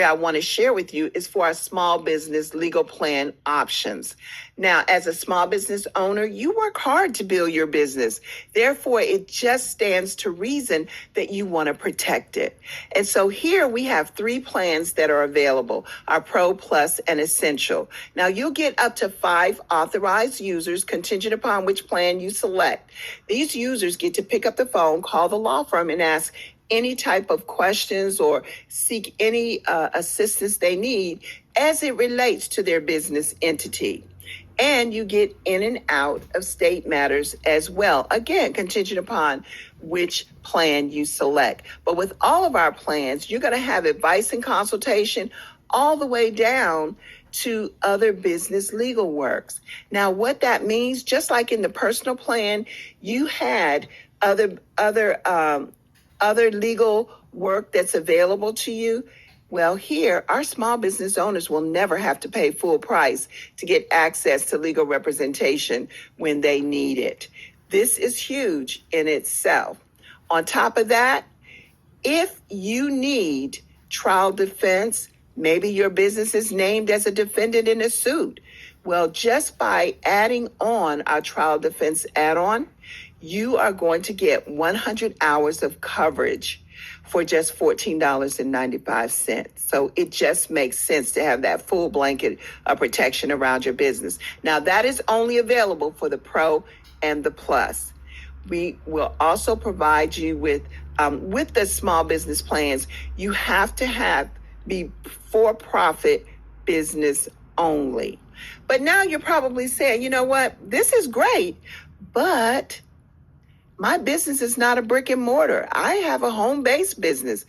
I want to share with you is for our small business legal plan options. Now, as a small business owner, you work hard to build your business. Therefore, it just stands to reason that you want to protect it. And so here we have 3 plans that are available, our Pro, Plus, and Essential. Now, you'll get up to 5 authorized users contingent upon which plan you select. These users get to pick up the phone, call the law firm, and ask any type of questions or seek any assistance they need as it relates to their business entity. And you get in and out of state matters as well. Again, contingent upon which plan you select. But with all of our plans, you're going to have advice and consultation all the way down to other business legal works. Now, what that means, just like in the personal plan, you had other legal work that's available to you. Well, here, our small business owners will never have to pay full price to get access to legal representation when they need it. This is huge in itself. On top of that, if you need trial defense, maybe your business is named as a defendant in a suit. Well, just by adding on our trial defense add-on, you are going to get 100 hours of coverage for just $14.95. So it just makes sense to have that full blanket of protection around your business. Now, that is only available for the Pro and the Plus. We will also provide you with the small business plans, you have to be for-profit business only. But now you're probably saying, you know what, this is great, but my business is not a brick and mortar. I have a home-based business.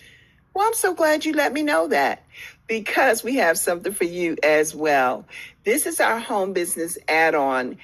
Well, I'm so glad you let me know that, because we have something for you as well. This is our home business add-on,